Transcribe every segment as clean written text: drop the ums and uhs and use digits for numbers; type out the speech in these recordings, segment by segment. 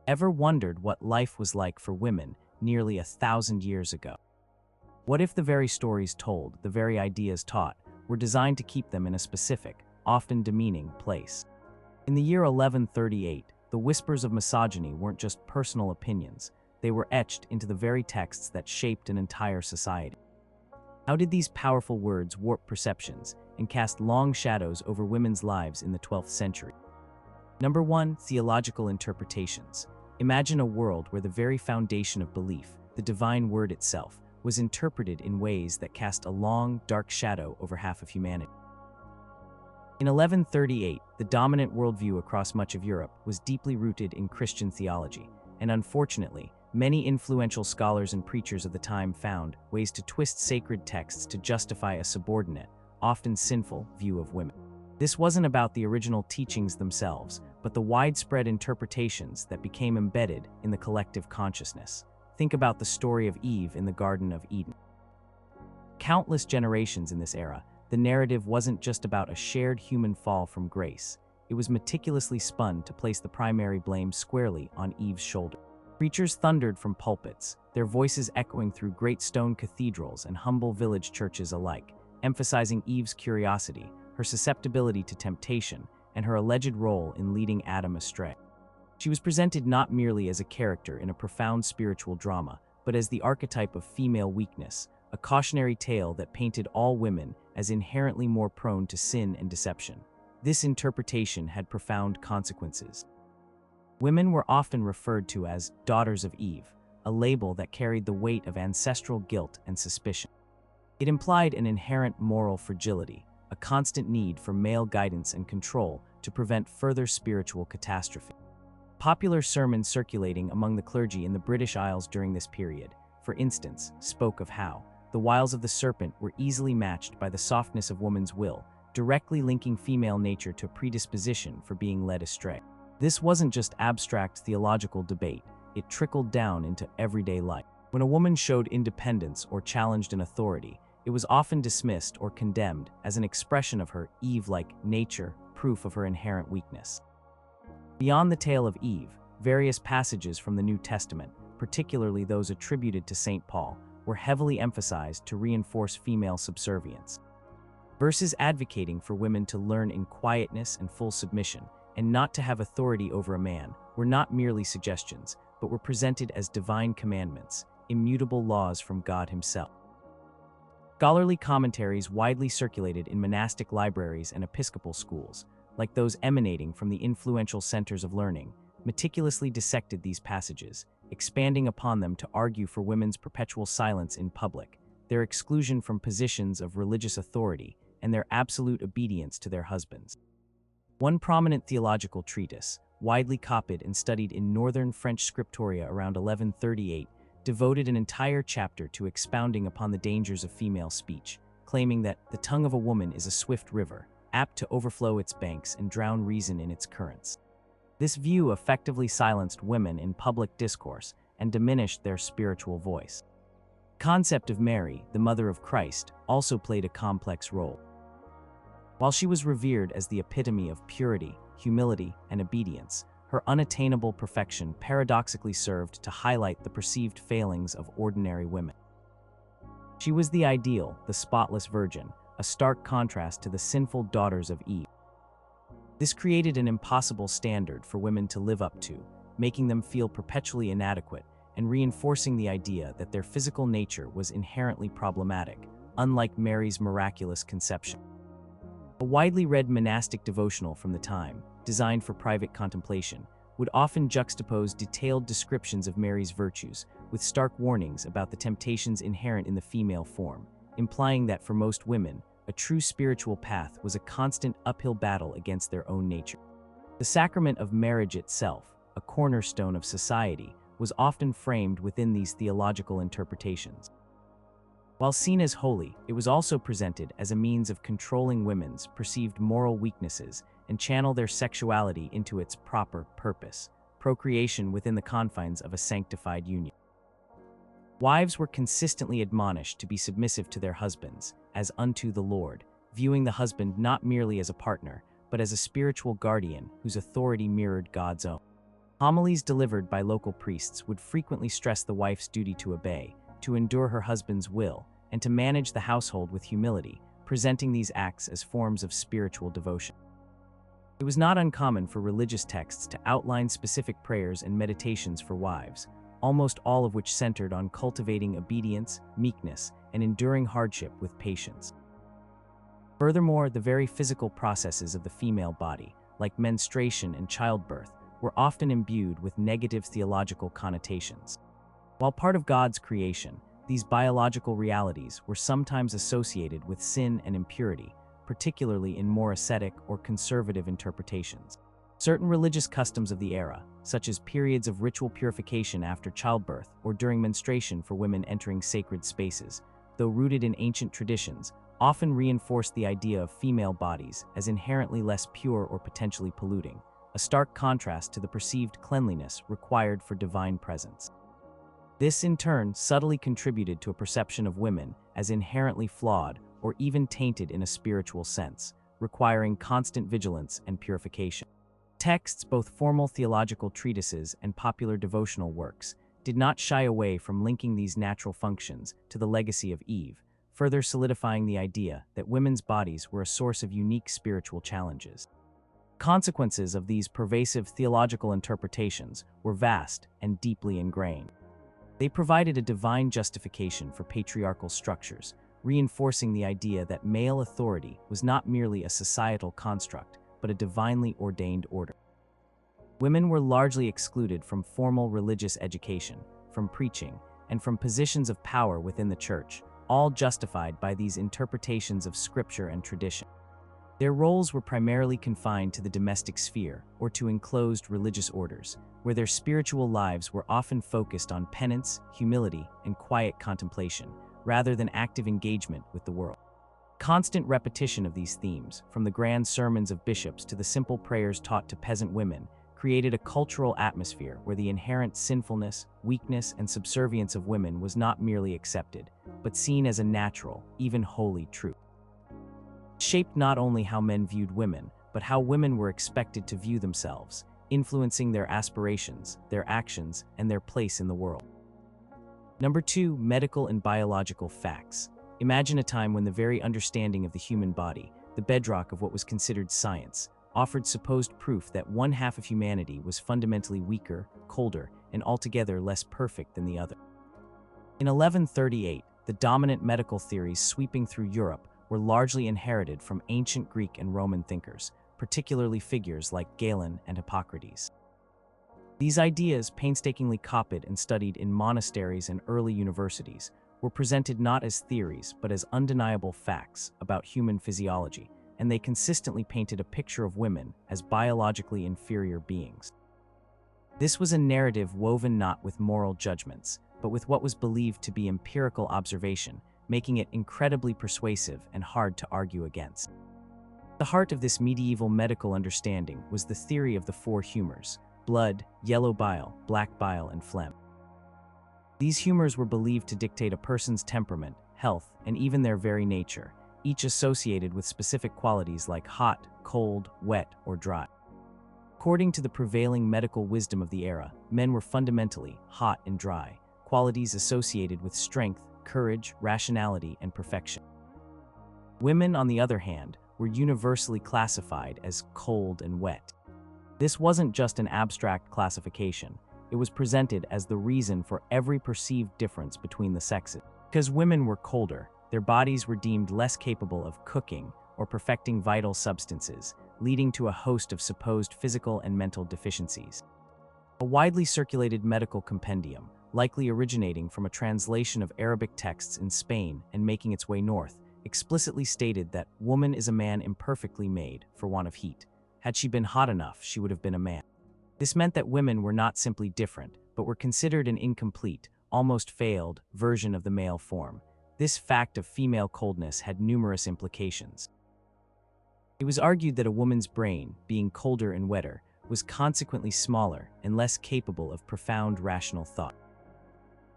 Ever wondered what life was like for women nearly 1,000 years ago? What if the very stories told, the very ideas taught, were designed to keep them in a specific, often demeaning place? In the year 1138, the whispers of misogyny weren't just personal opinions, they were etched into the very texts that shaped an entire society. How did these powerful words warp perceptions and cast long shadows over women's lives in the 12th century? Number 1. Theological interpretations. Imagine a world where the very foundation of belief, the divine word itself, was interpreted in ways that cast a long, dark shadow over half of humanity. In 1138, the dominant worldview across much of Europe was deeply rooted in Christian theology, and unfortunately, many influential scholars and preachers of the time found ways to twist sacred texts to justify a subordinate, often sinful, view of women. This wasn't about the original teachings themselves, but the widespread interpretations that became embedded in the collective consciousness. Think about the story of Eve in the Garden of Eden. Countless generations in this era, the narrative wasn't just about a shared human fall from grace. It was meticulously spun to place the primary blame squarely on Eve's shoulder. Preachers thundered from pulpits, their voices echoing through great stone cathedrals and humble village churches alike, emphasizing Eve's curiosity, her susceptibility to temptation, and her alleged role in leading Adam astray. She was presented not merely as a character in a profound spiritual drama, but as the archetype of female weakness, a cautionary tale that painted all women as inherently more prone to sin and deception. This interpretation had profound consequences. Women were often referred to as daughters of Eve, a label that carried the weight of ancestral guilt and suspicion. It implied an inherent moral fragility, a constant need for male guidance and control to prevent further spiritual catastrophe. Popular sermons circulating among the clergy in the British Isles during this period, for instance, spoke of how the wiles of the serpent were easily matched by the softness of woman's will, directly linking female nature to predisposition for being led astray. This wasn't just abstract theological debate, it trickled down into everyday life. When a woman showed independence or challenged an authority, it was often dismissed or condemned as an expression of her Eve-like nature, proof of her inherent weakness. Beyond the tale of Eve, various passages from the New Testament, particularly those attributed to St. Paul, were heavily emphasized to reinforce female subservience. Verses advocating for women to learn in quietness and full submission, and not to have authority over a man, were not merely suggestions, but were presented as divine commandments, immutable laws from God Himself. Scholarly commentaries widely circulated in monastic libraries and Episcopal schools, like those emanating from the influential centers of learning, meticulously dissected these passages, expanding upon them to argue for women's perpetual silence in public, their exclusion from positions of religious authority, and their absolute obedience to their husbands. One prominent theological treatise, widely copied and studied in northern French scriptoria around 1138, devoted an entire chapter to expounding upon the dangers of female speech, claiming that the tongue of a woman is a swift river, apt to overflow its banks and drown reason in its currents. This view effectively silenced women in public discourse and diminished their spiritual voice. The concept of Mary, the mother of Christ, also played a complex role. While she was revered as the epitome of purity, humility, and obedience, her unattainable perfection paradoxically served to highlight the perceived failings of ordinary women. She was the ideal, the spotless virgin, a stark contrast to the sinful daughters of Eve. This created an impossible standard for women to live up to, making them feel perpetually inadequate and reinforcing the idea that their physical nature was inherently problematic, unlike Mary's miraculous conception. A widely read monastic devotional from the time, designed for private contemplation, would often juxtapose detailed descriptions of Mary's virtues with stark warnings about the temptations inherent in the female form, implying that for most women, a true spiritual path was a constant uphill battle against their own nature. The sacrament of marriage itself, a cornerstone of society, was often framed within these theological interpretations. While seen as holy, it was also presented as a means of controlling women's perceived moral weaknesses and channel their sexuality into its proper purpose, procreation within the confines of a sanctified union. Wives were consistently admonished to be submissive to their husbands, as unto the Lord, viewing the husband not merely as a partner, but as a spiritual guardian whose authority mirrored God's own. Homilies delivered by local priests would frequently stress the wife's duty to obey, to endure her husband's will, and to manage the household with humility, presenting these acts as forms of spiritual devotion. It was not uncommon for religious texts to outline specific prayers and meditations for wives, almost all of which centered on cultivating obedience, meekness, and enduring hardship with patience. Furthermore, the very physical processes of the female body, like menstruation and childbirth, were often imbued with negative theological connotations. While part of God's creation, these biological realities were sometimes associated with sin and impurity, particularly in more ascetic or conservative interpretations. Certain religious customs of the era, such as periods of ritual purification after childbirth or during menstruation for women entering sacred spaces, though rooted in ancient traditions, often reinforced the idea of female bodies as inherently less pure or potentially polluting, a stark contrast to the perceived cleanliness required for divine presence. This, in turn, subtly contributed to a perception of women as inherently flawed or even tainted in a spiritual sense, requiring constant vigilance and purification. Texts, both formal theological treatises and popular devotional works, did not shy away from linking these natural functions to the legacy of Eve, further solidifying the idea that women's bodies were a source of unique spiritual challenges. Consequences of these pervasive theological interpretations were vast and deeply ingrained. They provided a divine justification for patriarchal structures, reinforcing the idea that male authority was not merely a societal construct, but a divinely ordained order. Women were largely excluded from formal religious education, from preaching, and from positions of power within the church, all justified by these interpretations of scripture and tradition. Their roles were primarily confined to the domestic sphere or to enclosed religious orders, where their spiritual lives were often focused on penance, humility, and quiet contemplation, rather than active engagement with the world. Constant repetition of these themes, from the grand sermons of bishops to the simple prayers taught to peasant women, created a cultural atmosphere where the inherent sinfulness, weakness, and subservience of women was not merely accepted, but seen as a natural, even holy truth. It shaped not only how men viewed women, but how women were expected to view themselves, influencing their aspirations, their actions, and their place in the world. Number 2, medical and biological facts. Imagine a time when the very understanding of the human body, the bedrock of what was considered science, offered supposed proof that one half of humanity was fundamentally weaker, colder, and altogether less perfect than the other. In 1138, the dominant medical theories sweeping through Europe were largely inherited from ancient Greek and Roman thinkers, particularly figures like Galen and Hippocrates. These ideas, painstakingly copied and studied in monasteries and early universities, were presented not as theories but as undeniable facts about human physiology, and they consistently painted a picture of women as biologically inferior beings. This was a narrative woven not with moral judgments, but with what was believed to be empirical observation, making it incredibly persuasive and hard to argue against. The heart of this medieval medical understanding was the theory of the four humors: blood, yellow bile, black bile, and phlegm. These humors were believed to dictate a person's temperament, health, and even their very nature, each associated with specific qualities like hot, cold, wet, or dry. According to the prevailing medical wisdom of the era, men were fundamentally hot and dry, qualities associated with strength, courage, rationality, and perfection. Women, on the other hand, were universally classified as cold and wet. This wasn't just an abstract classification. It was presented as the reason for every perceived difference between the sexes. Because women were colder, their bodies were deemed less capable of cooking or perfecting vital substances, leading to a host of supposed physical and mental deficiencies. A widely circulated medical compendium, likely originating from a translation of Arabic texts in Spain and making its way north, explicitly stated that woman is a man imperfectly made for want of heat. Had she been hot enough, she would have been a man. This meant that women were not simply different, but were considered an incomplete, almost failed, version of the male form. This fact of female coldness had numerous implications. It was argued that a woman's brain, being colder and wetter, was consequently smaller and less capable of profound rational thought.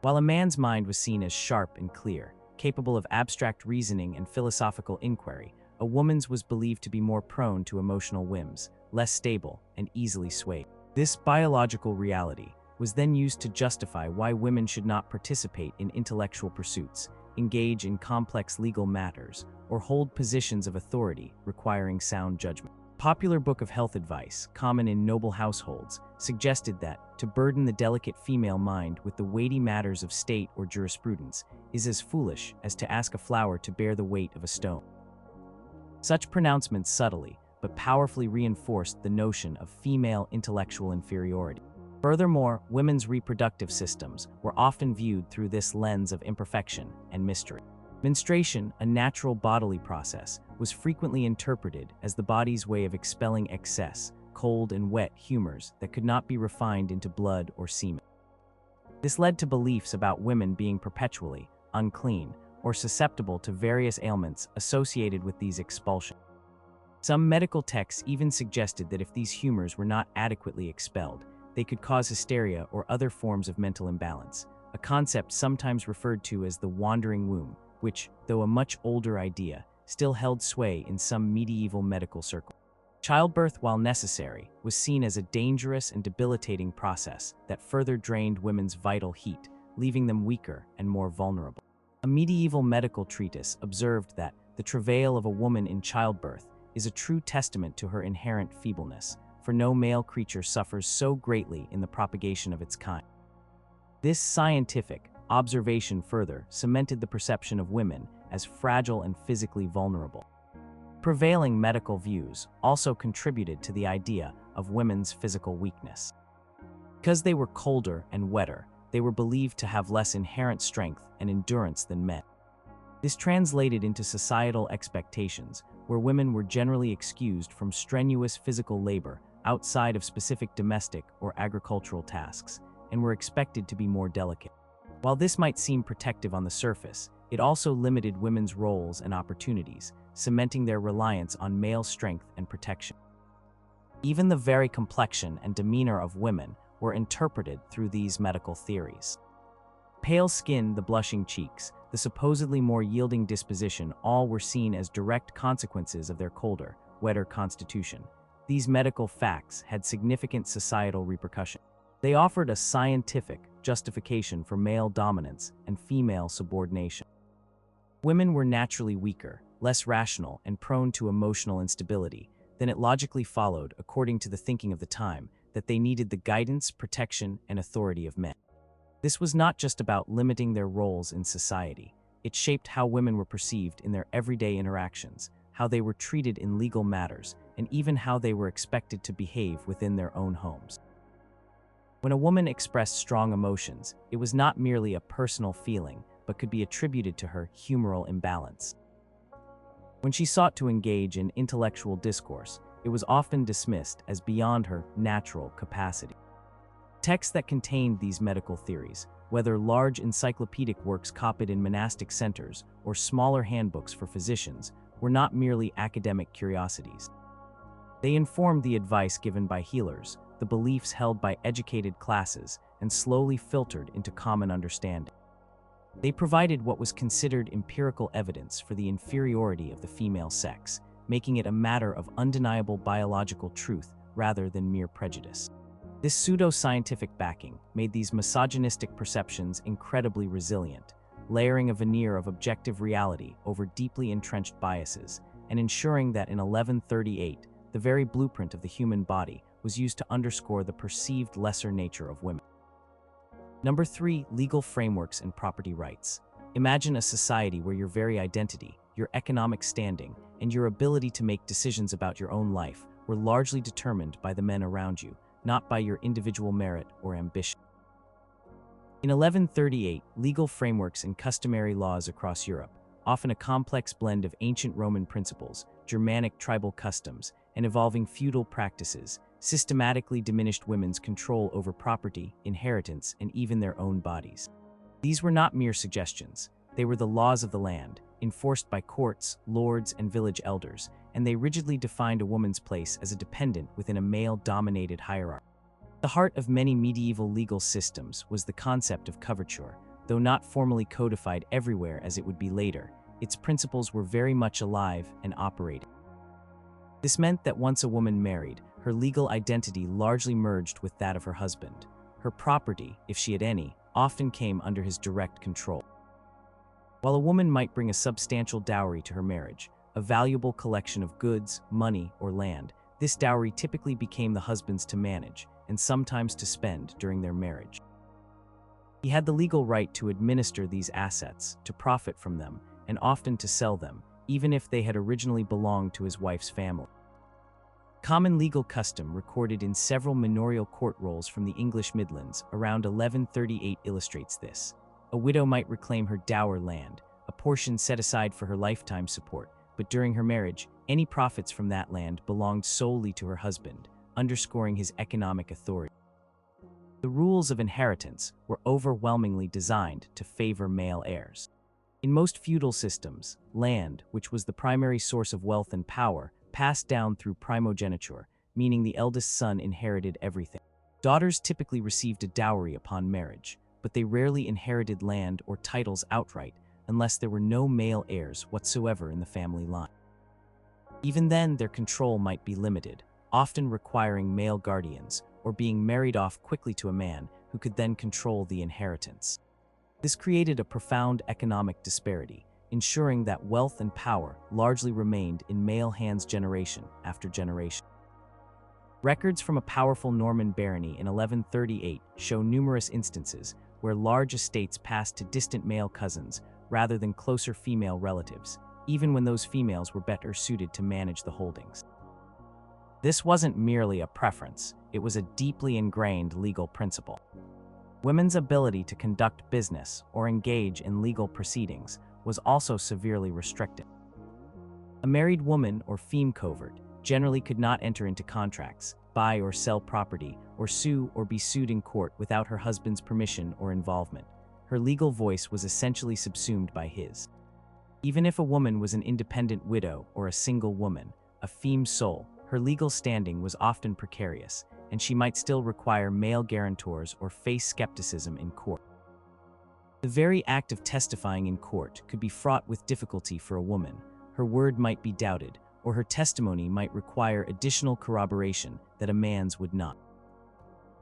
While a man's mind was seen as sharp and clear, capable of abstract reasoning and philosophical inquiry, a woman's was believed to be more prone to emotional whims, less stable, and easily swayed. This biological reality was then used to justify why women should not participate in intellectual pursuits, engage in complex legal matters, or hold positions of authority requiring sound judgment. Popular book of health advice, common in noble households, suggested that to burden the delicate female mind with the weighty matters of state or jurisprudence is as foolish as to ask a flower to bear the weight of a stone. Such pronouncements subtly but powerfully reinforced the notion of female intellectual inferiority. Furthermore, women's reproductive systems were often viewed through this lens of imperfection and mystery. Menstruation, a natural bodily process, was frequently interpreted as the body's way of expelling excess, cold and wet humors that could not be refined into blood or semen. This led to beliefs about women being perpetually unclean or susceptible to various ailments associated with these expulsions. Some medical texts even suggested that if these humors were not adequately expelled, they could cause hysteria or other forms of mental imbalance, a concept sometimes referred to as the wandering womb, which, though a much older idea, still held sway in some medieval medical circles. Childbirth, while necessary, was seen as a dangerous and debilitating process that further drained women's vital heat, leaving them weaker and more vulnerable. A medieval medical treatise observed that the travail of a woman in childbirth is a true testament to her inherent feebleness, for no male creature suffers so greatly in the propagation of its kind. This scientific observation further cemented the perception of women as fragile and physically vulnerable. Prevailing medical views also contributed to the idea of women's physical weakness. Because they were colder and wetter, they were believed to have less inherent strength and endurance than men. This translated into societal expectations, where women were generally excused from strenuous physical labor outside of specific domestic or agricultural tasks, and were expected to be more delicate. While this might seem protective on the surface, it also limited women's roles and opportunities, cementing their reliance on male strength and protection. Even the very complexion and demeanor of women were interpreted through these medical theories. Pale skin, the blushing cheeks, the supposedly more yielding disposition, all were seen as direct consequences of their colder, wetter constitution. These medical facts had significant societal repercussions. They offered a scientific justification for male dominance and female subordination. Women were naturally weaker, less rational, and prone to emotional instability. Then it logically followed, according to the thinking of the time, that they needed the guidance, protection, and authority of men. This was not just about limiting their roles in society. It shaped how women were perceived in their everyday interactions, how they were treated in legal matters, and even how they were expected to behave within their own homes. When a woman expressed strong emotions, it was not merely a personal feeling, but could be attributed to her humoral imbalance. When she sought to engage in intellectual discourse, it was often dismissed as beyond her natural capacity. Texts that contained these medical theories, whether large encyclopedic works copied in monastic centers or smaller handbooks for physicians, were not merely academic curiosities. They informed the advice given by healers, the beliefs held by educated classes, and slowly filtered into common understanding. They provided what was considered empirical evidence for the inferiority of the female sex, making it a matter of undeniable biological truth rather than mere prejudice. This pseudo-scientific backing made these misogynistic perceptions incredibly resilient, layering a veneer of objective reality over deeply entrenched biases, and ensuring that in 1138, the very blueprint of the human body was used to underscore the perceived lesser nature of women. Number 3, legal frameworks and property rights. Imagine a society where your very identity, your economic standing, and your ability to make decisions about your own life were largely determined by the men around you, not by your individual merit or ambition. In 1138, legal frameworks and customary laws across Europe, often a complex blend of ancient Roman principles, Germanic tribal customs, and evolving feudal practices, systematically diminished women's control over property, inheritance, and even their own bodies. These were not mere suggestions. They were the laws of the land, enforced by courts, lords, and village elders, and they rigidly defined a woman's place as a dependent within a male-dominated hierarchy. The heart of many medieval legal systems was the concept of coverture. Though not formally codified everywhere as it would be later, its principles were very much alive and operating. This meant that once a woman married, her legal identity largely merged with that of her husband. Her property, if she had any, often came under his direct control. While a woman might bring a substantial dowry to her marriage, a valuable collection of goods, money, or land, this dowry typically became the husband's to manage, and sometimes to spend during their marriage. He had the legal right to administer these assets, to profit from them, and often to sell them, even if they had originally belonged to his wife's family. Common legal custom recorded in several manorial court rolls from the English Midlands around 1138 illustrates this. A widow might reclaim her dower land, a portion set aside for her lifetime support, but during her marriage, any profits from that land belonged solely to her husband, underscoring his economic authority. The rules of inheritance were overwhelmingly designed to favor male heirs. In most feudal systems, land, which was the primary source of wealth and power, passed down through primogeniture, meaning the eldest son inherited everything. Daughters typically received a dowry upon marriage, but they rarely inherited land or titles outright unless there were no male heirs whatsoever in the family line. Even then, their control might be limited, often requiring male guardians or being married off quickly to a man who could then control the inheritance. This created a profound economic disparity, ensuring that wealth and power largely remained in male hands generation after generation. Records from a powerful Norman barony in 1138 show numerous instances where large estates passed to distant male cousins rather than closer female relatives, even when those females were better suited to manage the holdings. This wasn't merely a preference, it was a deeply ingrained legal principle. Women's ability to conduct business or engage in legal proceedings was also severely restricted. A married woman or feme covert generally could not enter into contracts, buy or sell property, or sue or be sued in court without her husband's permission or involvement. Her legal voice was essentially subsumed by his. Even if a woman was an independent widow or a single woman, a feme soul, her legal standing was often precarious, and she might still require male guarantors or face skepticism in court. The very act of testifying in court could be fraught with difficulty for a woman. Her word might be doubted, or her testimony might require additional corroboration that a man's would not.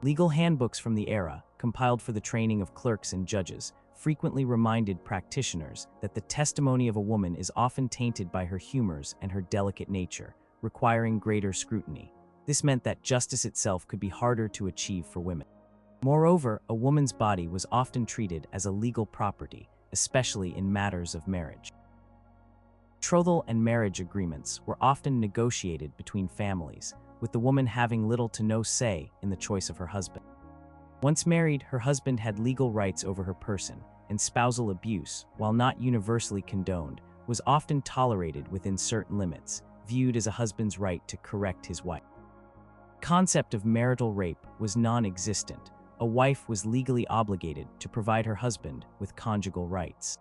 Legal handbooks from the era, compiled for the training of clerks and judges, frequently reminded practitioners that the testimony of a woman is often tainted by her humors and her delicate nature, requiring greater scrutiny. This meant that justice itself could be harder to achieve for women. Moreover, a woman's body was often treated as a legal property, especially in matters of marriage. Betrothal and marriage agreements were often negotiated between families, with the woman having little to no say in the choice of her husband. Once married, her husband had legal rights over her person, and spousal abuse, while not universally condoned, was often tolerated within certain limits, viewed as a husband's right to correct his wife. The concept of marital rape was non-existent. A wife was legally obligated to provide her husband with conjugal rights.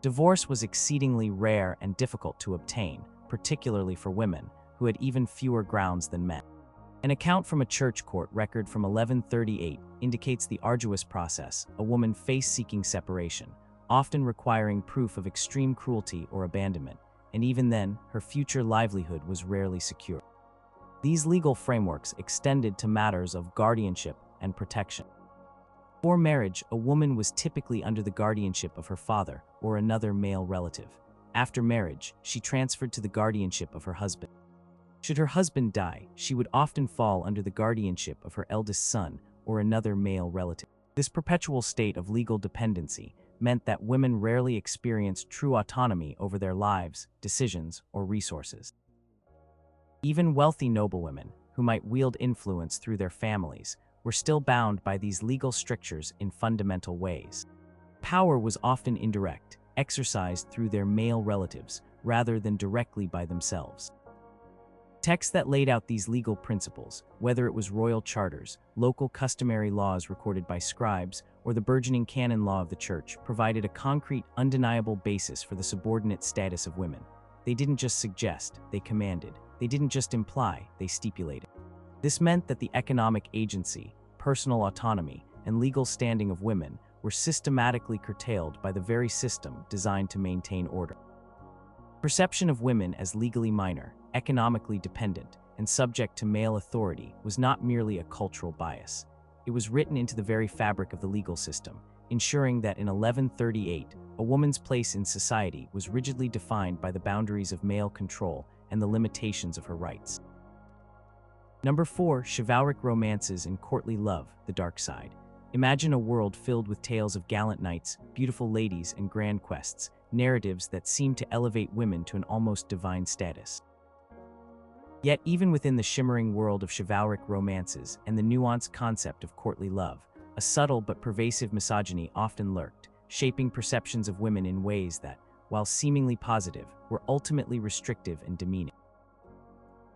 Divorce was exceedingly rare and difficult to obtain, particularly for women, who had even fewer grounds than men. An account from a church court record from 1138 indicates the arduous process a woman faced seeking separation, often requiring proof of extreme cruelty or abandonment, and even then, her future livelihood was rarely secure. These legal frameworks extended to matters of guardianship and protection. Before marriage, a woman was typically under the guardianship of her father or another male relative. After marriage, she transferred to the guardianship of her husband. Should her husband die, she would often fall under the guardianship of her eldest son or another male relative. This perpetual state of legal dependency meant that women rarely experienced true autonomy over their lives, decisions, or resources. Even wealthy noblewomen, who might wield influence through their families, were still bound by these legal strictures in fundamental ways. Power was often indirect, exercised through their male relatives, rather than directly by themselves. Texts that laid out these legal principles, whether it was royal charters, local customary laws recorded by scribes, or the burgeoning canon law of the church, provided a concrete, undeniable basis for the subordinate status of women. They didn't just suggest, they commanded. They didn't just imply, they stipulated. This meant that the economic agency, personal autonomy, and legal standing of women were systematically curtailed by the very system designed to maintain order. Perception of women as legally minor, economically dependent, and and subject to male authority was not merely a cultural bias. It was written into the very fabric of the legal system, ensuring that in 1138, a woman's place in society was rigidly defined by the boundaries of male control and the limitations of her rights. Number 4. Chivalric romances and courtly love, the dark side. Imagine a world filled with tales of gallant knights, beautiful ladies, and grand quests, narratives that seem to elevate women to an almost divine status. Yet even within the shimmering world of chivalric romances and the nuanced concept of courtly love, a subtle but pervasive misogyny often lurked, shaping perceptions of women in ways that, while seemingly positive, were ultimately restrictive and demeaning.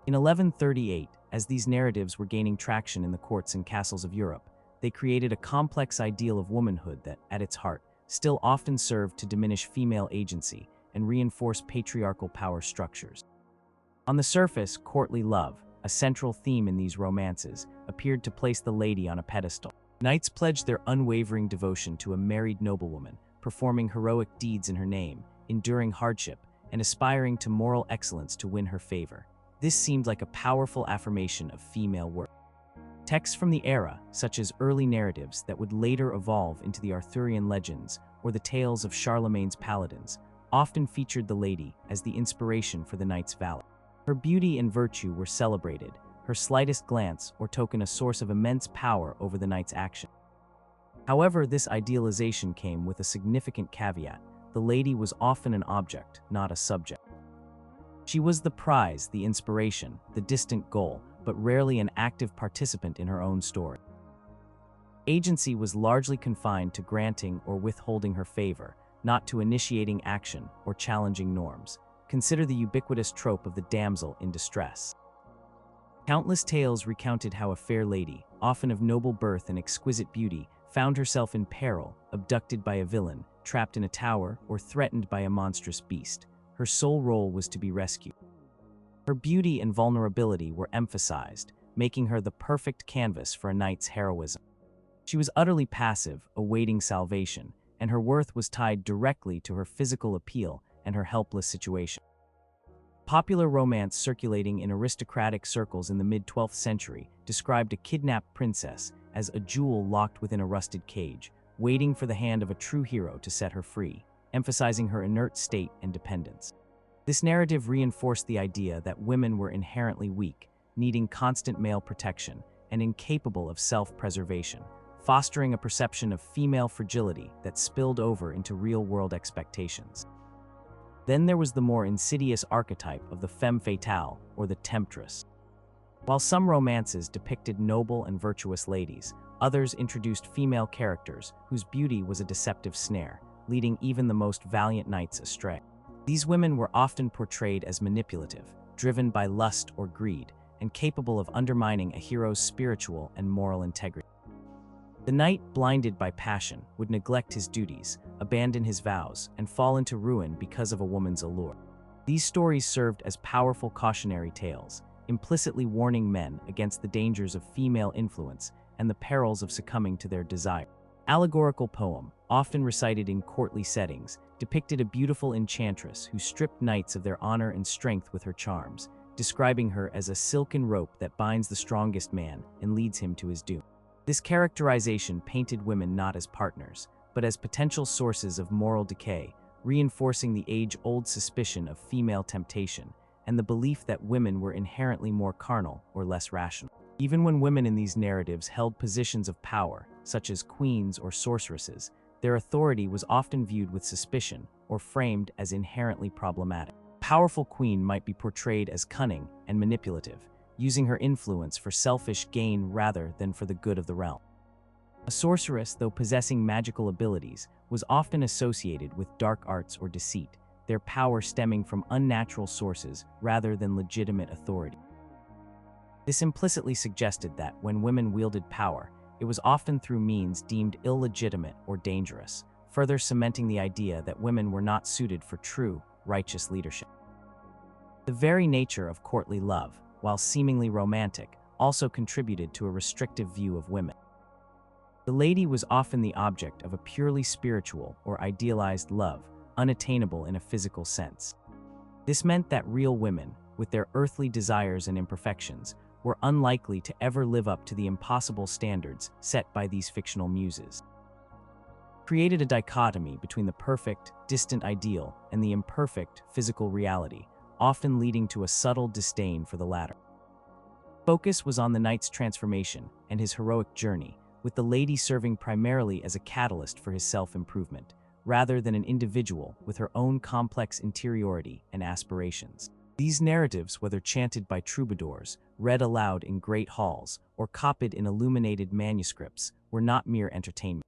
In 1138, as these narratives were gaining traction in the courts and castles of Europe, they created a complex ideal of womanhood that, at its heart, still often served to diminish female agency and reinforce patriarchal power structures. On the surface, courtly love, a central theme in these romances, appeared to place the lady on a pedestal. Knights pledged their unwavering devotion to a married noblewoman, performing heroic deeds in her name, enduring hardship, and aspiring to moral excellence to win her favor. This seemed like a powerful affirmation of female worth. Texts from the era, such as early narratives that would later evolve into the Arthurian legends or the tales of Charlemagne's paladins, often featured the lady as the inspiration for the knight's valor. Her beauty and virtue were celebrated, her slightest glance or token a source of immense power over the knight's action. However, this idealization came with a significant caveat. The lady was often an object, not a subject. She was the prize, the inspiration, the distant goal, but rarely an active participant in her own story. Agency was largely confined to granting or withholding her favor, not to initiating action or challenging norms. Consider the ubiquitous trope of the damsel in distress. Countless tales recounted how a fair lady, often of noble birth and exquisite beauty, found herself in peril, abducted by a villain, trapped in a tower, or threatened by a monstrous beast. Her sole role was to be rescued. Her beauty and vulnerability were emphasized, making her the perfect canvas for a knight's heroism. She was utterly passive, awaiting salvation, and her worth was tied directly to her physical appeal and her helpless situation. Popular romance circulating in aristocratic circles in the mid-12th century described a kidnapped princess as a jewel locked within a rusted cage, waiting for the hand of a true hero to set her free, emphasizing her inert state and dependence. This narrative reinforced the idea that women were inherently weak, needing constant male protection, and incapable of self-preservation, fostering a perception of female fragility that spilled over into real-world expectations. Then there was the more insidious archetype of the femme fatale, or the temptress. While some romances depicted noble and virtuous ladies, others introduced female characters whose beauty was a deceptive snare, leading even the most valiant knights astray. These women were often portrayed as manipulative, driven by lust or greed, and capable of undermining a hero's spiritual and moral integrity. The knight, blinded by passion, would neglect his duties, abandon his vows, and fall into ruin because of a woman's allure. These stories served as powerful cautionary tales, implicitly warning men against the dangers of female influence and the perils of succumbing to their desire. Allegorical poem, often recited in courtly settings, depicted a beautiful enchantress who stripped knights of their honor and strength with her charms, describing her as a silken rope that binds the strongest man and leads him to his doom. This characterization painted women not as partners, but as potential sources of moral decay, reinforcing the age-old suspicion of female temptation and the belief that women were inherently more carnal or less rational. Even when women in these narratives held positions of power, such as queens or sorceresses, their authority was often viewed with suspicion or framed as inherently problematic. A powerful queen might be portrayed as cunning and manipulative, using her influence for selfish gain rather than for the good of the realm. A sorceress, though possessing magical abilities, was often associated with dark arts or deceit, their power stemming from unnatural sources rather than legitimate authority. This implicitly suggested that when women wielded power, it was often through means deemed illegitimate or dangerous, further cementing the idea that women were not suited for true, righteous leadership. The very nature of courtly love, while seemingly romantic, also contributed to a restrictive view of women. The lady was often the object of a purely spiritual or idealized love, unattainable in a physical sense. This meant that real women, with their earthly desires and imperfections, were unlikely to ever live up to the impossible standards set by these fictional muses. Created a dichotomy between the perfect, distant ideal and the imperfect, physical reality, often leading to a subtle disdain for the latter. Focus was on the knight's transformation and his heroic journey, with the lady serving primarily as a catalyst for his self-improvement, rather than an individual with her own complex interiority and aspirations. These narratives, whether chanted by troubadours, read aloud in great halls, or copied in illuminated manuscripts, were not mere entertainment.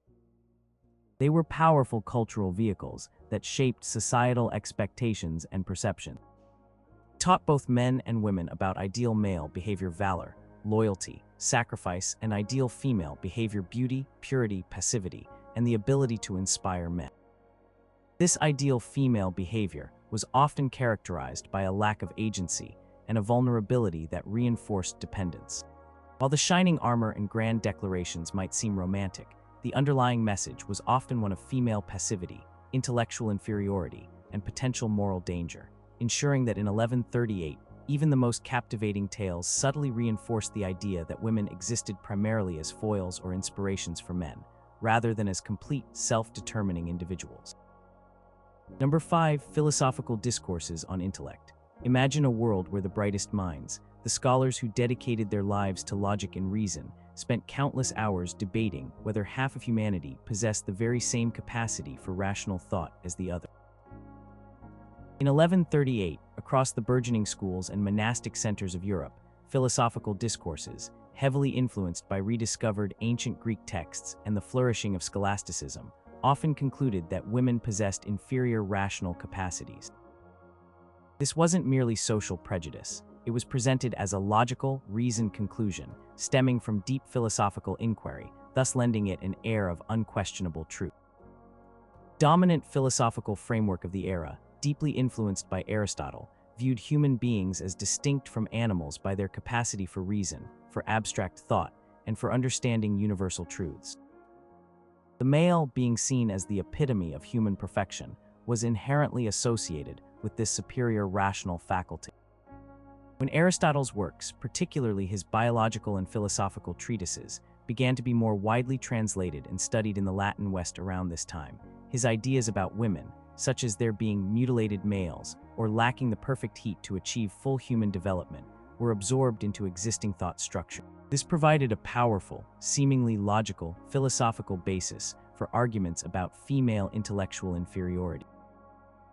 They were powerful cultural vehicles that shaped societal expectations and perception. Taught both men and women about ideal male behavior, valor, loyalty, sacrifice, and ideal female behavior, beauty, purity, passivity, and the ability to inspire men. This ideal female behavior was often characterized by a lack of agency and a vulnerability that reinforced dependence. While the shining armor and grand declarations might seem romantic, the underlying message was often one of female passivity, intellectual inferiority, and potential moral danger, ensuring that in 1138, even the most captivating tales subtly reinforced the idea that women existed primarily as foils or inspirations for men, rather than as complete, self-determining individuals. Number 5. Philosophical discourses on intellect. Imagine a world where the brightest minds, the scholars who dedicated their lives to logic and reason, spent countless hours debating whether half of humanity possessed the very same capacity for rational thought as the other. In 1138, across the burgeoning schools and monastic centers of Europe, philosophical discourses, heavily influenced by rediscovered ancient Greek texts and the flourishing of scholasticism, often concluded that women possessed inferior rational capacities. This wasn't merely social prejudice. It was presented as a logical, reasoned conclusion, stemming from deep philosophical inquiry, thus lending it an air of unquestionable truth. Dominant philosophical framework of the era, deeply influenced by Aristotle, viewed human beings as distinct from animals by their capacity for reason, for abstract thought, and for understanding universal truths. The male, being seen as the epitome of human perfection, was inherently associated with this superior rational faculty. When Aristotle's works, particularly his biological and philosophical treatises, began to be more widely translated and studied in the Latin West around this time, his ideas about women, such as their being mutilated males or lacking the perfect heat to achieve full human development, were absorbed into existing thought structure. This provided a powerful, seemingly logical, philosophical basis for arguments about female intellectual inferiority.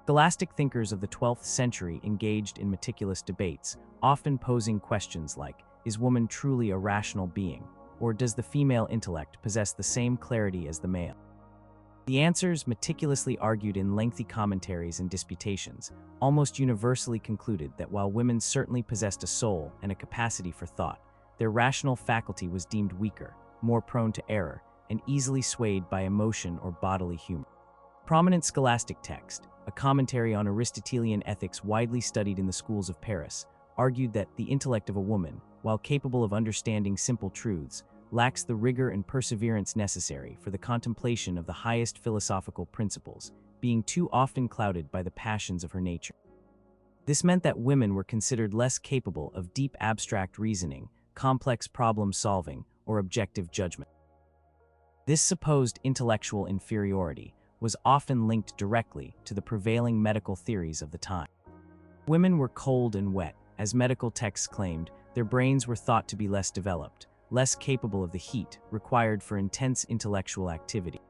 Scholastic thinkers of the 12th century engaged in meticulous debates, often posing questions like, is woman truly a rational being, or does the female intellect possess the same clarity as the male? The answers, meticulously argued in lengthy commentaries and disputations, almost universally concluded that while women certainly possessed a soul and a capacity for thought, their rational faculty was deemed weaker, more prone to error, and easily swayed by emotion or bodily humor. Prominent scholastic text, a commentary on Aristotelian ethics widely studied in the schools of Paris, argued that the intellect of a woman, while capable of understanding simple truths, lacks the rigor and perseverance necessary for the contemplation of the highest philosophical principles, being too often clouded by the passions of her nature. This meant that women were considered less capable of deep abstract reasoning, complex problem-solving, or objective judgment. This supposed intellectual inferiority was often linked directly to the prevailing medical theories of the time. Women were cold and wet, as medical texts claimed. Their brains were thought to be less developed, less capable of the heat required for intense intellectual activity.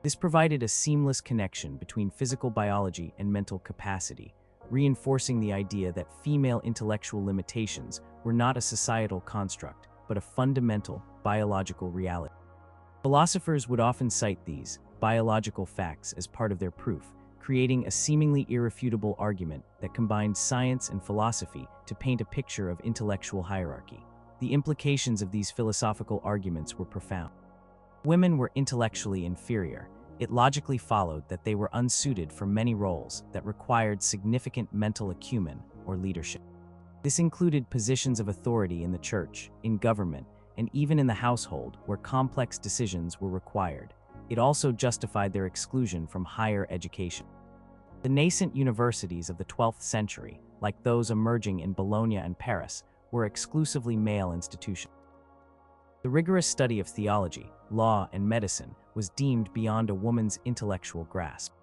This provided a seamless connection between physical biology and mental capacity, reinforcing the idea that female intellectual limitations were not a societal construct, but a fundamental biological reality. Philosophers would often cite these biological facts as part of their proof, creating a seemingly irrefutable argument that combined science and philosophy to paint a picture of intellectual hierarchy. The implications of these philosophical arguments were profound. Women were intellectually inferior. It logically followed that they were unsuited for many roles that required significant mental acumen or leadership. This included positions of authority in the church, in government, and even in the household where complex decisions were required. It also justified their exclusion from higher education. The nascent universities of the 12th century, like those emerging in Bologna and Paris, were exclusively male institutions. The rigorous study of theology, law, and medicine was deemed beyond a woman's intellectual grasp.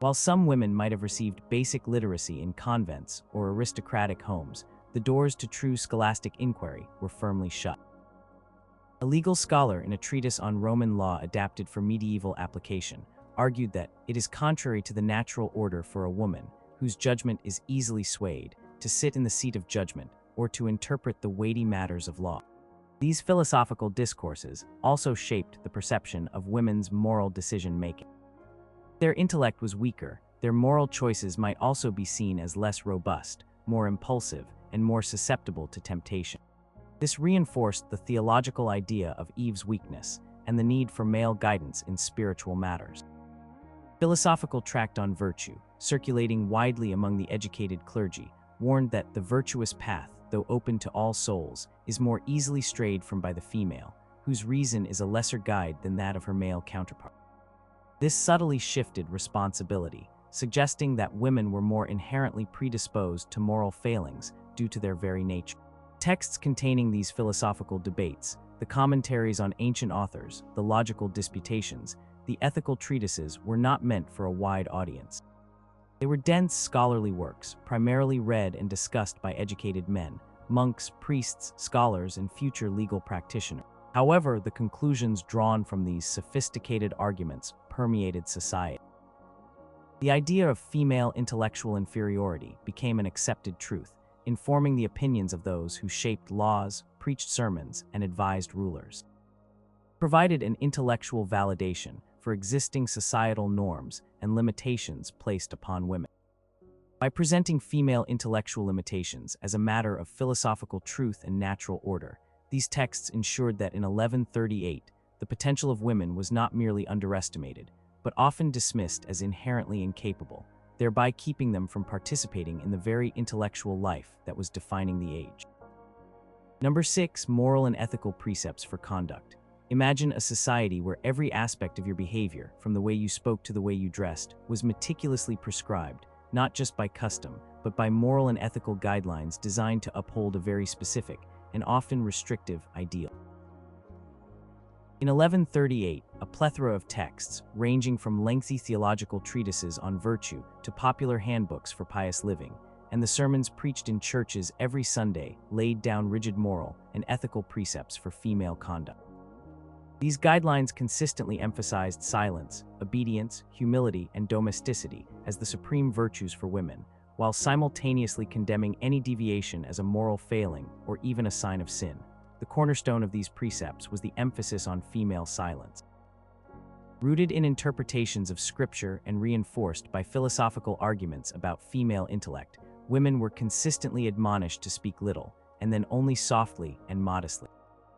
While some women might have received basic literacy in convents or aristocratic homes, the doors to true scholastic inquiry were firmly shut. A legal scholar in a treatise on Roman law adapted for medieval application argued that it is contrary to the natural order for a woman, whose judgment is easily swayed, to sit in the seat of judgment or to interpret the weighty matters of law. These philosophical discourses also shaped the perception of women's moral decision-making. Their intellect was weaker, their moral choices might also be seen as less robust, more impulsive, and more susceptible to temptation. This reinforced the theological idea of Eve's weakness and the need for male guidance in spiritual matters. Philosophical tract on virtue, circulating widely among the educated clergy, warned that the virtuous path, though open to all souls, is more easily strayed from by the female, whose reason is a lesser guide than that of her male counterpart. This subtly shifted responsibility, suggesting that women were more inherently predisposed to moral failings due to their very nature. Texts containing these philosophical debates, the commentaries on ancient authors, the logical disputations, the ethical treatises were not meant for a wide audience. They were dense scholarly works, primarily read and discussed by educated men, monks, priests, scholars, and future legal practitioners. However, the conclusions drawn from these sophisticated arguments permeated society. The idea of female intellectual inferiority became an accepted truth, informing the opinions of those who shaped laws, preached sermons, and advised rulers. It provided an intellectual validation for existing societal norms and limitations placed upon women. By presenting female intellectual limitations as a matter of philosophical truth and natural order, these texts ensured that in 1138, the potential of women was not merely underestimated, but often dismissed as inherently incapable, thereby keeping them from participating in the very intellectual life that was defining the age. Number 6. Moral and ethical precepts for conduct. Imagine a society where every aspect of your behavior, from the way you spoke to the way you dressed, was meticulously prescribed, not just by custom, but by moral and ethical guidelines designed to uphold a very specific and often restrictive ideal. In 1138, a plethora of texts, ranging from lengthy theological treatises on virtue to popular handbooks for pious living, and the sermons preached in churches every Sunday, laid down rigid moral and ethical precepts for female conduct. These guidelines consistently emphasized silence, obedience, humility, and domesticity as the supreme virtues for women, while simultaneously condemning any deviation as a moral failing or even a sign of sin. The cornerstone of these precepts was the emphasis on female silence. Rooted in interpretations of scripture and reinforced by philosophical arguments about female intellect, women were consistently admonished to speak little, and then only softly and modestly.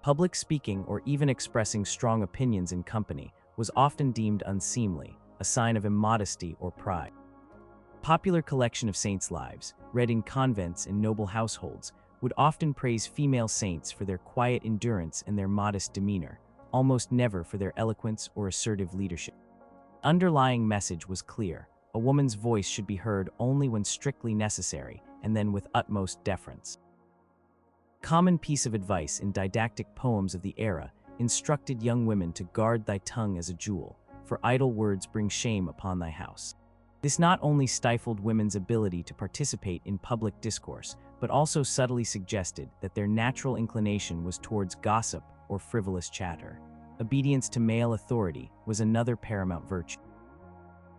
Public speaking or even expressing strong opinions in company was often deemed unseemly, a sign of immodesty or pride. A popular collection of saints' lives, read in convents and noble households, would often praise female saints for their quiet endurance and their modest demeanor, almost never for their eloquence or assertive leadership. The underlying message was clear: a woman's voice should be heard only when strictly necessary, and then with utmost deference. A common piece of advice in didactic poems of the era instructed young women to guard thy tongue as a jewel, for idle words bring shame upon thy house. This not only stifled women's ability to participate in public discourse, but also subtly suggested that their natural inclination was towards gossip or frivolous chatter. Obedience to male authority was another paramount virtue.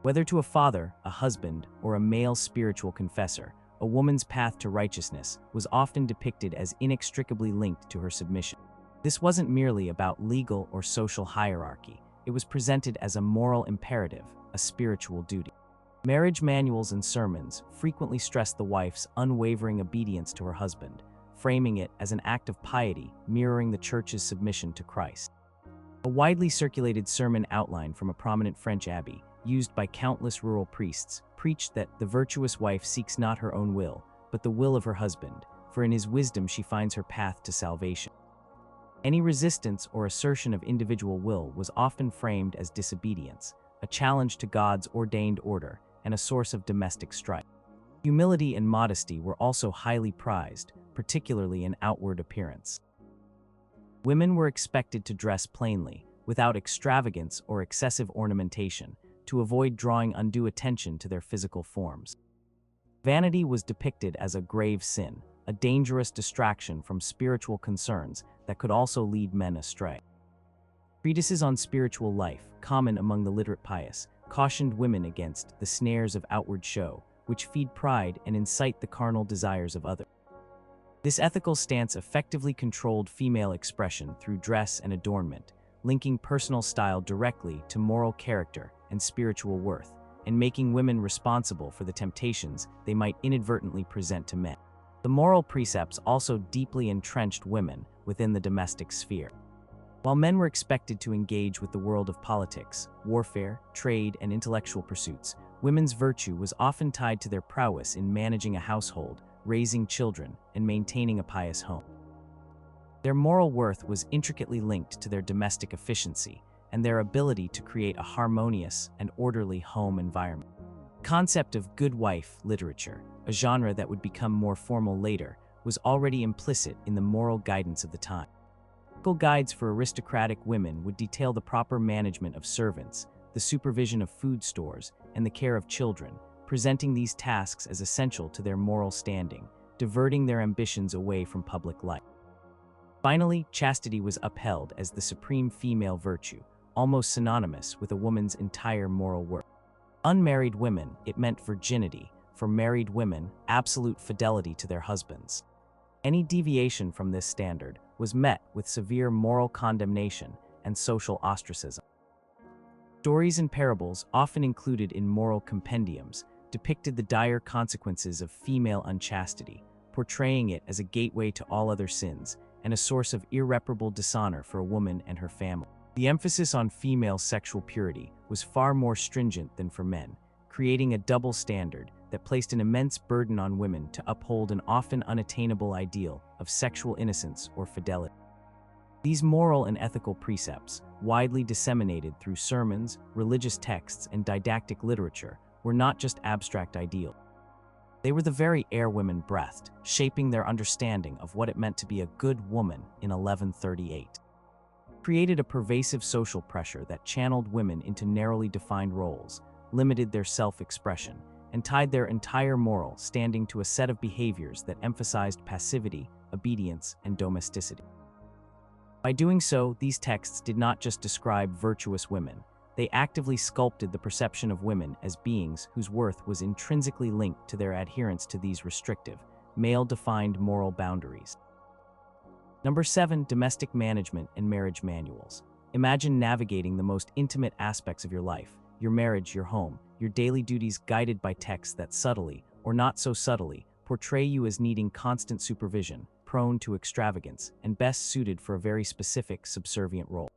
Whether to a father, a husband, or a male spiritual confessor, a woman's path to righteousness was often depicted as inextricably linked to her submission. This wasn't merely about legal or social hierarchy. It was presented as a moral imperative, a spiritual duty. Marriage manuals and sermons frequently stressed the wife's unwavering obedience to her husband, framing it as an act of piety mirroring the church's submission to Christ. A widely circulated sermon outline from a prominent French abbey, used by countless rural priests, preached that the virtuous wife seeks not her own will, but the will of her husband, for in his wisdom she finds her path to salvation. Any resistance or assertion of individual will was often framed as disobedience, a challenge to God's ordained order, and a source of domestic strife. Humility and modesty were also highly prized, particularly in outward appearance. Women were expected to dress plainly, without extravagance or excessive ornamentation, to avoid drawing undue attention to their physical forms. Vanity was depicted as a grave sin, a dangerous distraction from spiritual concerns that could also lead men astray. Treatises on spiritual life, common among the literate pious, cautioned women against the snares of outward show, which feed pride and incite the carnal desires of others. This ethical stance effectively controlled female expression through dress and adornment, linking personal style directly to moral character and spiritual worth, and making women responsible for the temptations they might inadvertently present to men. The moral precepts also deeply entrenched women within the domestic sphere. While men were expected to engage with the world of politics, warfare, trade, and intellectual pursuits, women's virtue was often tied to their prowess in managing a household, raising children, and maintaining a pious home. Their moral worth was intricately linked to their domestic efficiency and their ability to create a harmonious and orderly home environment. The concept of good wife literature, a genre that would become more formal later, was already implicit in the moral guidance of the time. Practical guides for aristocratic women would detail the proper management of servants, the supervision of food stores, and the care of children, presenting these tasks as essential to their moral standing, diverting their ambitions away from public life. Finally, chastity was upheld as the supreme female virtue, almost synonymous with a woman's entire moral worth. Unmarried women, it meant virginity; for married women, absolute fidelity to their husbands. Any deviation from this standard was met with severe moral condemnation and social ostracism. Stories and parables, often included in moral compendiums, depicted the dire consequences of female unchastity, portraying it as a gateway to all other sins and a source of irreparable dishonor for a woman and her family. The emphasis on female sexual purity was far more stringent than for men, creating a double standard that placed an immense burden on women to uphold an often unattainable ideal of sexual innocence or fidelity. These moral and ethical precepts, widely disseminated through sermons, religious texts, and didactic literature, were not just abstract ideals. They were the very air women breathed, shaping their understanding of what it meant to be a good woman in 1138. Created a pervasive social pressure that channeled women into narrowly defined roles, limited their self-expression, and tied their entire moral standing to a set of behaviors that emphasized passivity, obedience, and domesticity. By doing so, these texts did not just describe virtuous women. They actively sculpted the perception of women as beings whose worth was intrinsically linked to their adherence to these restrictive, male-defined moral boundaries. Number 7. Domestic management and marriage manuals. Imagine navigating the most intimate aspects of your life, your marriage, your home, your daily duties, guided by texts that subtly, or not so subtly, portray you as needing constant supervision, prone to extravagance, and best suited for a very specific subservient role.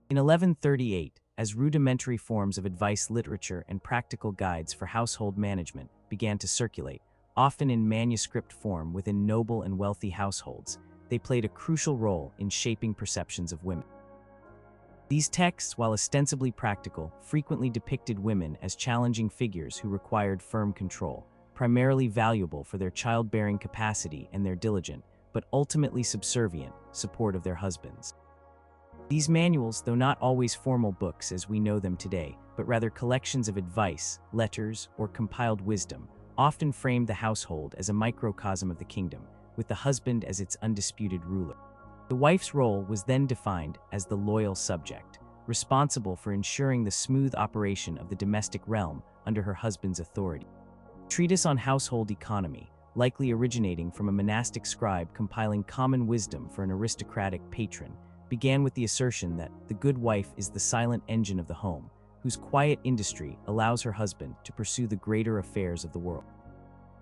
In 1138, as rudimentary forms of advice literature and practical guides for household management began to circulate, often in manuscript form within noble and wealthy households, they played a crucial role in shaping perceptions of women. These texts, while ostensibly practical, frequently depicted women as challenging figures who required firm control, primarily valuable for their childbearing capacity and their diligent, but ultimately subservient, support of their husbands. These manuals, though not always formal books as we know them today, but rather collections of advice, letters, or compiled wisdom, often framed the household as a microcosm of the kingdom, with the husband as its undisputed ruler. The wife's role was then defined as the loyal subject, responsible for ensuring the smooth operation of the domestic realm under her husband's authority. A treatise on household economy, likely originating from a monastic scribe compiling common wisdom for an aristocratic patron, began with the assertion that the good wife is the silent engine of the home, whose quiet industry allows her husband to pursue the greater affairs of the world.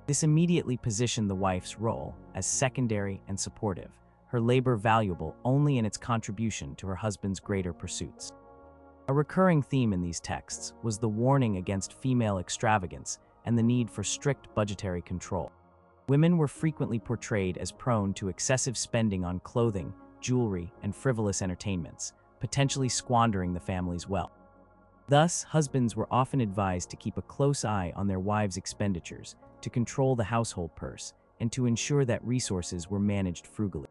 This immediately positioned the wife's role as secondary and supportive, her labor valuable only in its contribution to her husband's greater pursuits. A recurring theme in these texts was the warning against female extravagance and the need for strict budgetary control. Women were frequently portrayed as prone to excessive spending on clothing, jewelry, and frivolous entertainments, potentially squandering the family's wealth. Thus, husbands were often advised to keep a close eye on their wives' expenditures, to control the household purse, and to ensure that resources were managed frugally.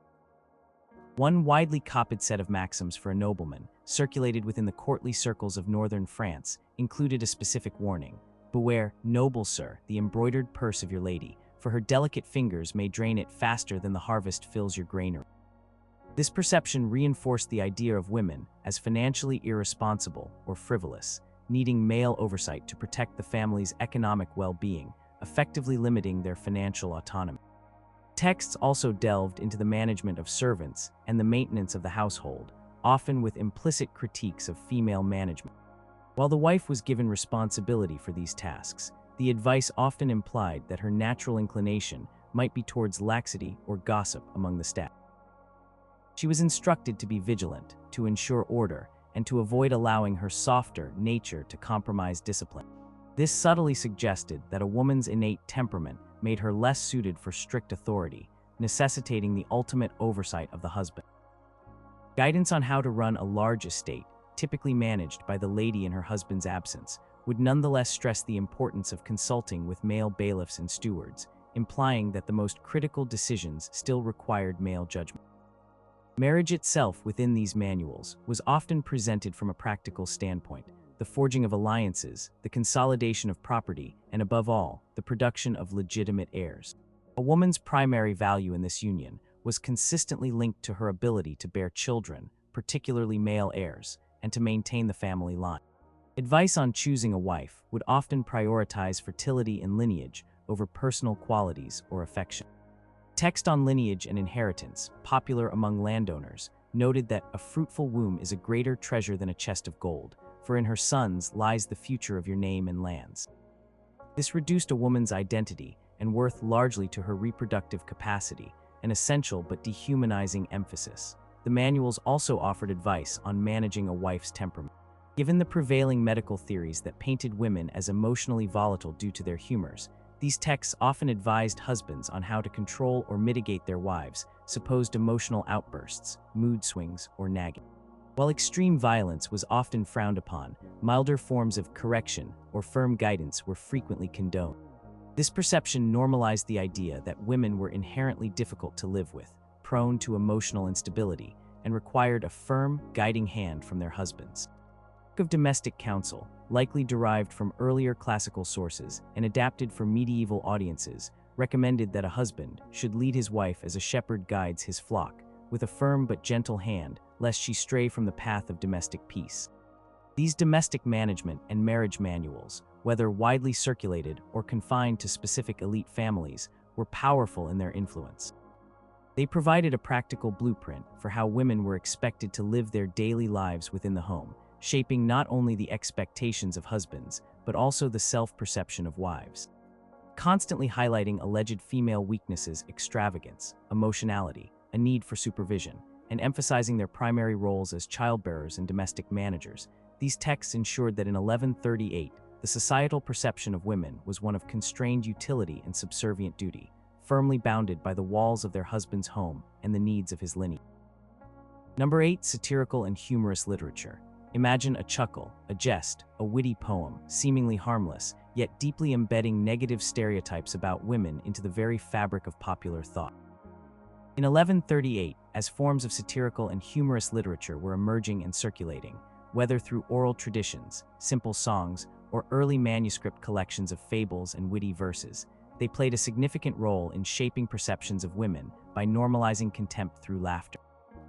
One widely copied set of maxims for a nobleman, circulated within the courtly circles of northern France, included a specific warning: "Beware, noble sir, the embroidered purse of your lady, for her delicate fingers may drain it faster than the harvest fills your granary." This perception reinforced the idea of women as financially irresponsible or frivolous, needing male oversight to protect the family's economic well-being, effectively limiting their financial autonomy. Texts also delved into the management of servants and the maintenance of the household, often with implicit critiques of female management. While the wife was given responsibility for these tasks, the advice often implied that her natural inclination might be towards laxity or gossip among the staff. She was instructed to be vigilant, to ensure order, and to avoid allowing her softer nature to compromise discipline. This subtly suggested that a woman's innate temperament made her less suited for strict authority, necessitating the ultimate oversight of the husband. Guidance on how to run a large estate, typically managed by the lady in her husband's absence, would nonetheless stress the importance of consulting with male bailiffs and stewards, implying that the most critical decisions still required male judgment. Marriage itself within these manuals was often presented from a practical standpoint: the forging of alliances, the consolidation of property, and above all, the production of legitimate heirs. A woman's primary value in this union was consistently linked to her ability to bear children, particularly male heirs, and to maintain the family line. Advice on choosing a wife would often prioritize fertility and lineage over personal qualities or affection. Text on lineage and inheritance, popular among landowners, noted that a fruitful womb is a greater treasure than a chest of gold, for in her sons lies the future of your name and lands. This reduced a woman's identity and worth largely to her reproductive capacity, an essential but dehumanizing emphasis. The manuals also offered advice on managing a wife's temperament. Given the prevailing medical theories that painted women as emotionally volatile due to their humors, these texts often advised husbands on how to control or mitigate their wives' supposed emotional outbursts, mood swings, or nagging. While extreme violence was often frowned upon, milder forms of correction or firm guidance were frequently condoned. This perception normalized the idea that women were inherently difficult to live with, prone to emotional instability, and required a firm, guiding hand from their husbands. The book of Domestic Counsel, likely derived from earlier classical sources and adapted for medieval audiences, recommended that a husband should lead his wife as a shepherd guides his flock, with a firm but gentle hand, lest she stray from the path of domestic peace. These domestic management and marriage manuals, whether widely circulated or confined to specific elite families, were powerful in their influence. They provided a practical blueprint for how women were expected to live their daily lives within the home, shaping not only the expectations of husbands, but also the self-perception of wives. Constantly highlighting alleged female weaknesses, extravagance, emotionality, a need for supervision, and emphasizing their primary roles as childbearers and domestic managers, these texts ensured that in 1138, the societal perception of women was one of constrained utility and subservient duty, firmly bounded by the walls of their husband's home and the needs of his lineage. Number 8. Satirical and humorous literature. Imagine a chuckle, a jest, a witty poem, seemingly harmless, yet deeply embedding negative stereotypes about women into the very fabric of popular thought. In 1138, as forms of satirical and humorous literature were emerging and circulating, whether through oral traditions, simple songs, or early manuscript collections of fables and witty verses, they played a significant role in shaping perceptions of women by normalizing contempt through laughter.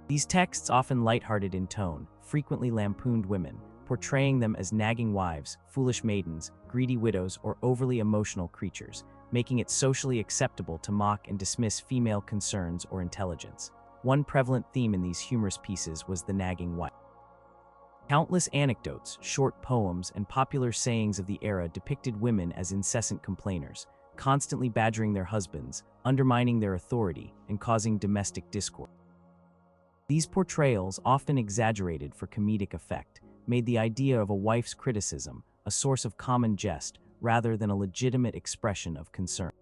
These texts, often lighthearted in tone, frequently lampooned women, portraying them as nagging wives, foolish maidens, greedy widows, or overly emotional creatures, making it socially acceptable to mock and dismiss female concerns or intelligence. One prevalent theme in these humorous pieces was the nagging wife. Countless anecdotes, short poems, and popular sayings of the era depicted women as incessant complainers, constantly badgering their husbands, undermining their authority, and causing domestic discord. These portrayals, often exaggerated for comedic effect, made the idea of a wife's criticism a source of common jest rather than a legitimate expression of concern.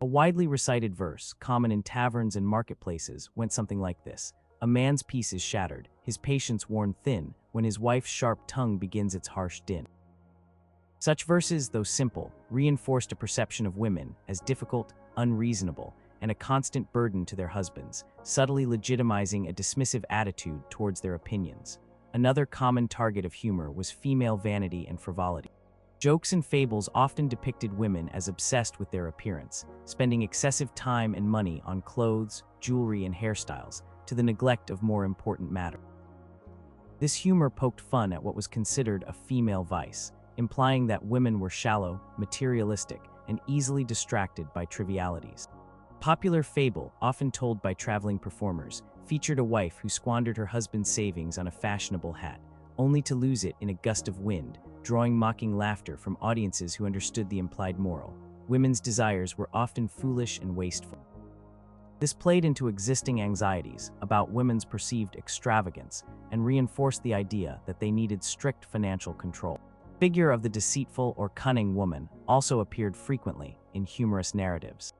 A widely recited verse, common in taverns and marketplaces, went something like this: A man's peace is shattered, his patience worn thin, when his wife's sharp tongue begins its harsh din. Such verses, though simple, reinforced a perception of women as difficult, unreasonable, and a constant burden to their husbands, subtly legitimizing a dismissive attitude towards their opinions. Another common target of humor was female vanity and frivolity. Jokes and fables often depicted women as obsessed with their appearance, spending excessive time and money on clothes, jewelry, and hairstyles, to the neglect of more important matters. This humor poked fun at what was considered a female vice, implying that women were shallow, materialistic, and easily distracted by trivialities. Popular fable, often told by traveling performers, featured a wife who squandered her husband's savings on a fashionable hat, only to lose it in a gust of wind, drawing mocking laughter from audiences who understood the implied moral. Women's desires were often foolish and wasteful. This played into existing anxieties about women's perceived extravagance and reinforced the idea that they needed strict financial control. The figure of the deceitful or cunning woman also appeared frequently in humorous narratives.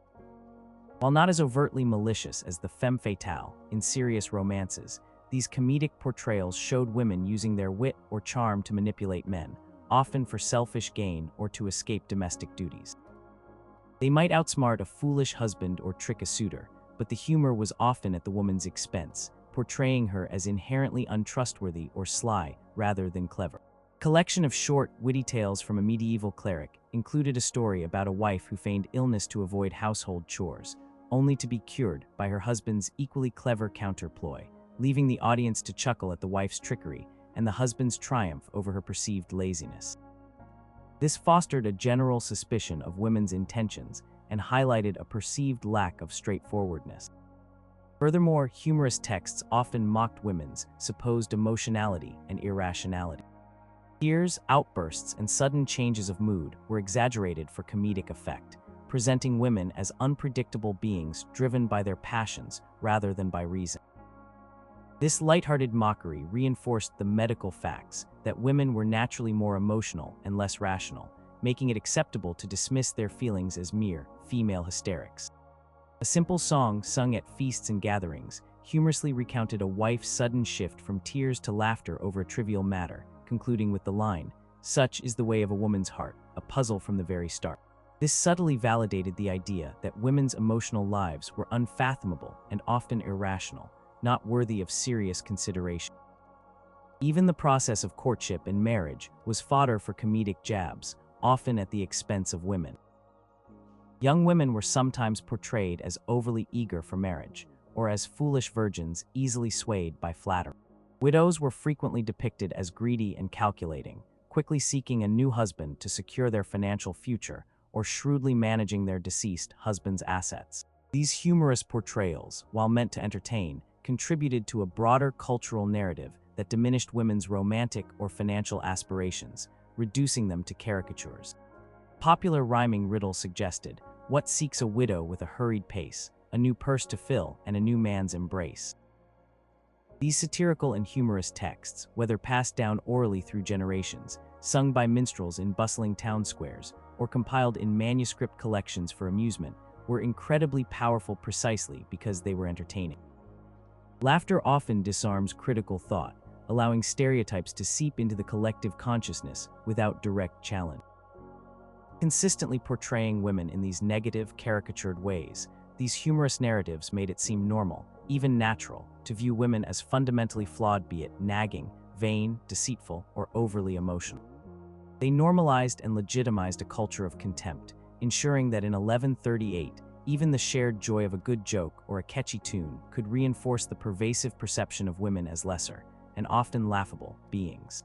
While not as overtly malicious as the femme fatale in serious romances, these comedic portrayals showed women using their wit or charm to manipulate men, often for selfish gain or to escape domestic duties. They might outsmart a foolish husband or trick a suitor, but the humor was often at the woman's expense, portraying her as inherently untrustworthy or sly rather than clever. A collection of short, witty tales from a medieval cleric included a story about a wife who feigned illness to avoid household chores, only to be cured by her husband's equally clever counterploy, leaving the audience to chuckle at the wife's trickery and the husband's triumph over her perceived laziness. This fostered a general suspicion of women's intentions and highlighted a perceived lack of straightforwardness. Furthermore, humorous texts often mocked women's supposed emotionality and irrationality. Tears, outbursts, and sudden changes of mood were exaggerated for comedic effect, presenting women as unpredictable beings driven by their passions rather than by reason. This lighthearted mockery reinforced the medical facts that women were naturally more emotional and less rational, making it acceptable to dismiss their feelings as mere female hysterics. A simple song sung at feasts and gatherings humorously recounted a wife's sudden shift from tears to laughter over a trivial matter, concluding with the line, "Such is the way of a woman's heart, a puzzle from the very start." This subtly validated the idea that women's emotional lives were unfathomable and often irrational, not worthy of serious consideration. Even the process of courtship and marriage was fodder for comedic jabs, often at the expense of women. Young women were sometimes portrayed as overly eager for marriage, or as foolish virgins easily swayed by flattery. Widows were frequently depicted as greedy and calculating, quickly seeking a new husband to secure their financial future, or shrewdly managing their deceased husband's assets. These humorous portrayals, while meant to entertain, contributed to a broader cultural narrative that diminished women's romantic or financial aspirations, reducing them to caricatures. Popular rhyming riddle suggested, "What seeks a widow with a hurried pace? A new purse to fill and a new man's embrace." These satirical and humorous texts, whether passed down orally through generations, sung by minstrels in bustling town squares, or compiled in manuscript collections for amusement, were incredibly powerful precisely because they were entertaining. Laughter often disarms critical thought, allowing stereotypes to seep into the collective consciousness without direct challenge. Consistently portraying women in these negative, caricatured ways, these humorous narratives made it seem normal, even natural, to view women as fundamentally flawed, be it nagging, vain, deceitful, or overly emotional. They normalized and legitimized a culture of contempt, ensuring that in 1138, even the shared joy of a good joke or a catchy tune could reinforce the pervasive perception of women as lesser, and often laughable, beings.